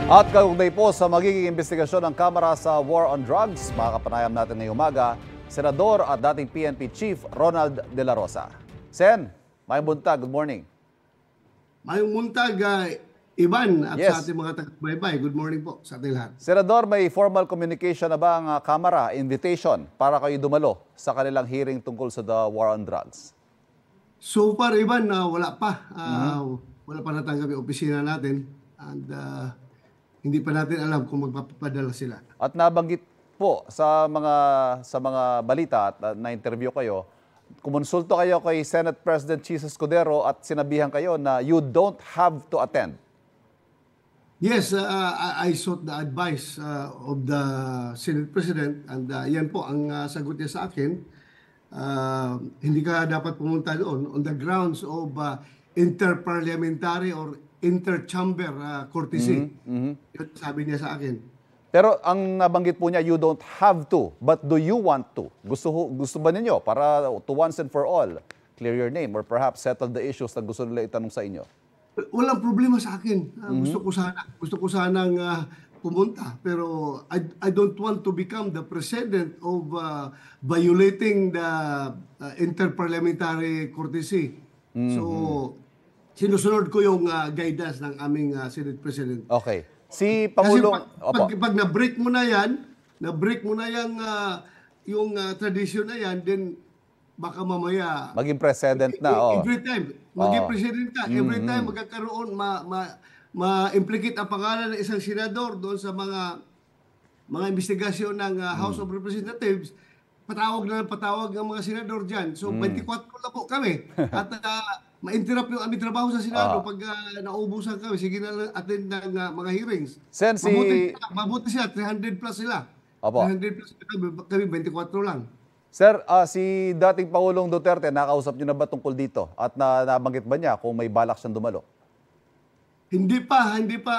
At kaugnay po sa magiging investigasyon ng Kamara sa War on Drugs, makakapanayam natin ngayong umaga, Senador at dating PNP Chief Ronald De La Rosa. Sen, mayong buntag, good morning. Mayong buntag, Ivan at Yes. sa ating mga taga-baybay. Good morning po sa ating lahat. Senador, may formal communication na ba ang Kamara, invitation para kayo dumalo sa kanilang hearing tungkol sa the War on Drugs? So far, Ivan, wala pa. Wala pa natanggap yung opisina natin. And hindi pa natin alam kung magpapadala sila. At nabanggit po sa mga balita at na-interview kayo, kumonsulto kayo kay Senate President Chis Escudero at sinabihan kayo na you don't have to attend. Yes, I sought the advice of the Senate President and yan po ang sagot niya sa akin. Hindi ka dapat pumunta doon on the grounds of interparliamentary or interchamber courtesy. Yun sabi niya sa akin. Pero ang nabanggit po niya, you don't have to, but do you want to? Gusto ba ninyo para to once and for all, clear your name or perhaps settle the issues na gusto nila itanong sa inyo? Walang problema sa akin. Gusto ko sanang pumunta. Pero I don't want to become the president of violating the interparliamentary courtesy. So, sinusunod ko yung guidance ng aming Senate President. Okay. Si Pangulong... Kasi pag na-break mo na yan, yung tradition na yan, then baka mamaya... Maging president na. Every time, maging president ka, every time magkakaroon, ma-implicate ang pangalan ng isang senador doon sa mga investigasyon ng House of Representatives, patawag ng mga senador dyan. So, 24 na po kami. At ma-interrupt yung aming trabaho sa Senado pag naubusan kami. Sige na lang attend ng mga hearings. Sen, Mabuti siya, 300 plus sila. Opo. 300 plus kami 24 lang. Sir, si dating Pangulong Duterte, nakausap niyo na ba tungkol dito? At nabanggit ba niya kung may balak siyang dumalo? Hindi pa, hindi pa.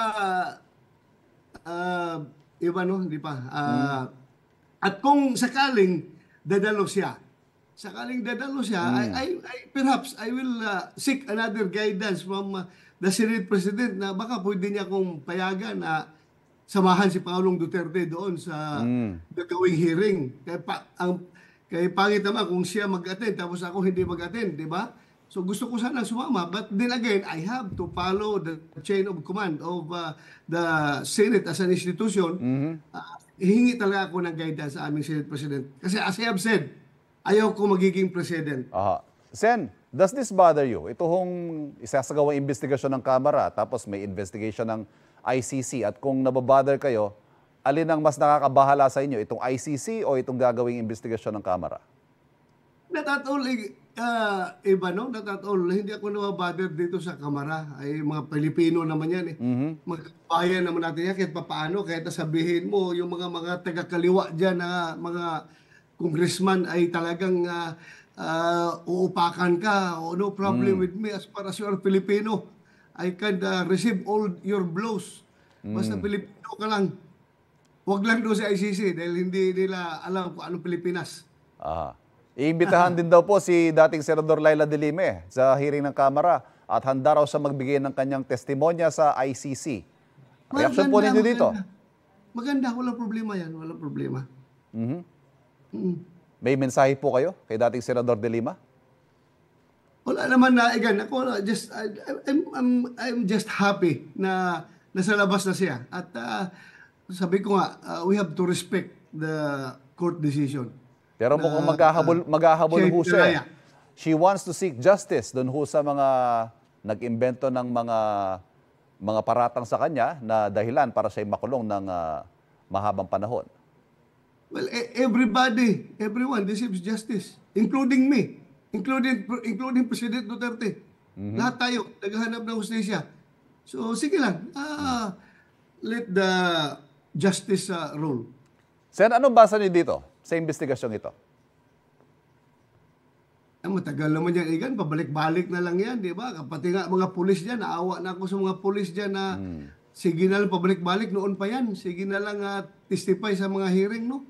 At kung sakaling dadalo siya, perhaps I will seek another guidance from the Senate President na baka pwede niya akong payagan na samahan si Pangulong Duterte doon sa gagawing hearing. Kaya pangit naman kung siya mag-attend tapos ako hindi mag-attend, di ba? So gusto ko sana sumama. But then again, I have to follow the chain of command of the Senate as an institution. Hihingi talaga ako ng guidance sa aming Senate President. Kasi as I have said, ayaw ko magiging president. Sen, does this bother you? Ito hong isasagawang investigasyon ng Kamara, tapos may investigation ng ICC. At kung nababother kayo, alin ang mas nakakabahala sa inyo? Itong ICC o itong gagawing investigasyon ng Kamara? Not at all, Iba, no? Not at all. Hindi ako nababother dito sa Kamara. Ay mga Pilipino naman yan. Magbayan naman natin yan kahit papaano. Kahit sabihin mo, yung mga taga-kaliwa dyan na mga congressman ay talagang uupakan ka. No problem with me as far as you are Filipino. I can receive all your blows. Basta Pilipino ka lang. Huwag lang doon sa ICC dahil hindi nila alam kung anong Pilipinas. Iimbitahan din daw po si dating Senador Leila de Lima sa hearing ng Kamara at handa raw siya magbigay ng kanyang testimonya sa ICC. Reaction po ninyo dito? Maganda. Walang problema yan. Walang problema. May mensahe po kayo kay dating Senador de Lima? Wala naman na, again, ako I'm just happy na nasa labas na siya. At sabi ko nga, we have to respect the court decision. Pero mukhang maghahabol ho siya. She wants to seek justice doon ho sa mga nag-imbento ng mga paratang sa kanya na dahilan para siya makulong ng mahabang panahon. Well, everyone deserves justice, including me, including President Duterte. Lahat tayo naghahanap ng hustisya. So sige lang, let the justice rule. Sen, anong basa niyo dito sa investigasyong ito? Matagal naman yan, Igan. Pabalik-balik na lang yan, di ba? Pati nga mga pulis dyan, naawa na ako sa mga pulis dyan na sige na lang pabalik-balik, noon pa yan. Sige na lang testify sa mga hearing, no?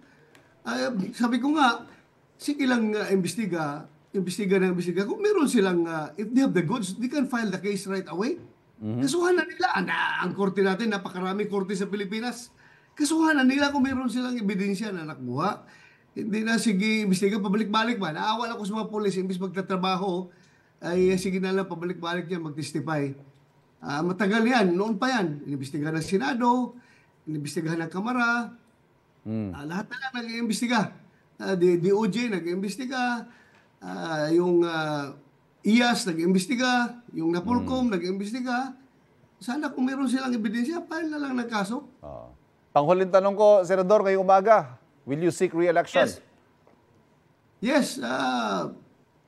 Sabi ko nga, sige lang imbestiga. Kung meron silang, if they have the goods, they can file the case right away. Kasuhan na nila. Ang korte natin, napakarami korte sa Pilipinas. Kasuhan na nila kung meron silang ebidensya na nakuha. Hindi na sige, imbestiga, pabalik-balik ba? Naawa ako sa mga polis, imbis magtatrabaho, ay sige na lang, pabalik-balik yan, mag-testify. Matagal yan, noon pa yan. Inimbestigahan ng Senado, inimbestigahan ng Kamara, lahat na lang nag-iimbestiga. DOJ nag-iimbestiga, yung IAS nag-iimbestiga, yung Napolcom nag-iimbestiga. Sana kung meron silang ebidensya, file na lang ng kaso. Panghuling tanong ko, Senador, ngayong umaga, will you seek re-election? Yes,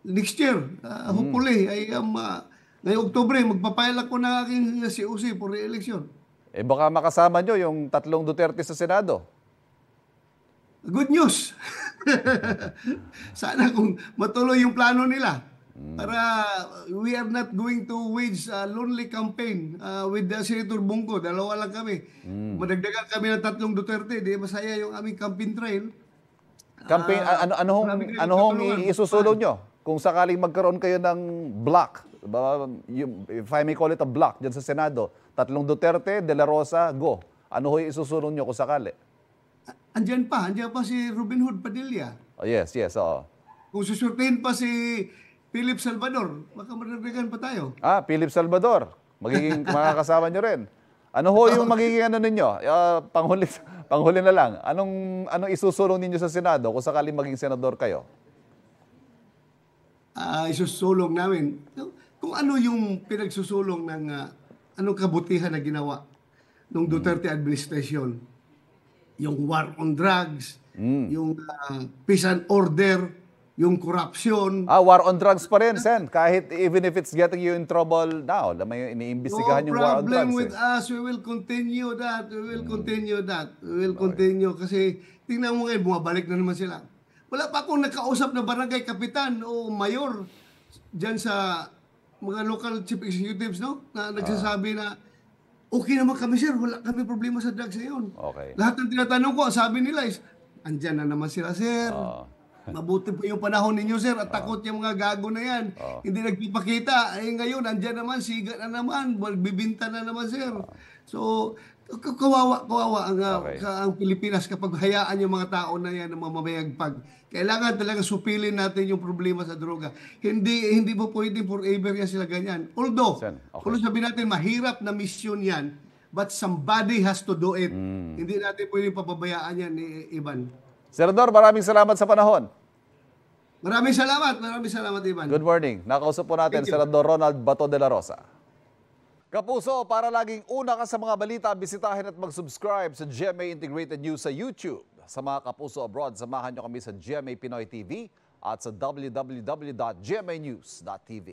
next year, hopefully, ngayong Oktubre, magpapile ako ng aking COC for re-election. Eh baka makasama nyo yung 3 Duterte sa Senado. Good news. Sana kung matuloy yung plano nila para we are not going to wage a lonely campaign with Senator Bongo. Dalawa lang kami. Madagdagan kami ng 3 Duterte. Di masaya yung aming campaign trail. Campaign, ano hong isusulong nyo? Kung sakaling magkaroon kayo ng block, if I may call it a block dyan sa Senado, 3 Duterte, De La Rosa, go. Ano ho yung isusulong nyo kung sakali? Andiyan pa si Robin Hood Padilla. Oh, yes, oo. Kung susurtihin pa si Philip Salvador, baka madagdagan pa tayo. Philip Salvador, magiging makakasama nyo rin. Ano ho yung magiging ano ninyo? Panghuli na lang. Anong isusulong ninyo sa Senado kung sakaling maging senador kayo? Isusulong namin. Kung ano yung pinagsusulong ng anong kabutihan na ginawa ng Duterte administration. Yung war on drugs, yung peace and order, yung corruption. War on drugs pa rin, Sen. Kahit even if it's getting you in trouble now, may iniimbestigahan yung war on drugs. No problem with us. We will continue that. We will continue kasi tingnan mo ngayon, bumabalik na naman sila. Wala pa akong nakausap na barangay kapitan o mayor dyan sa mga local chief executives, no? Na nagsasabi na okay naman kami, sir. Wala kami problema sa drugs ngayon. Okay. Lahat ng tinatanong ko, sabi nila is, andyan na naman sila, sir. Mabuti po yung panahon ninyo, sir. At takot yung mga gago na yan. Hindi nagpipakita. Ngayon, andyan naman, siga na naman. Bibinta na naman, sir. So, kawawa ang Pilipinas kapag hayaan yung mga tao na yan na mamamayagpag. Kailangan talaga supilin natin yung problema sa droga. Hindi po pwede forever yan sila ganyan. Although, kung sabihin natin, mahirap na mission yan, but somebody has to do it. Hindi natin pwede papabayaan yan ni Ivan. Senador, maraming salamat sa panahon. Maraming salamat, Ivan. Good morning. Nakausap po natin, Senador Ronald Bato de la Rosa. Kapuso, para laging una ka sa mga balita, bisitahin at mag-subscribe sa GMA Integrated News sa YouTube. Sa mga kapuso abroad, samahan nyo kami sa GMA Pinoy TV at sa www.gmanews.tv.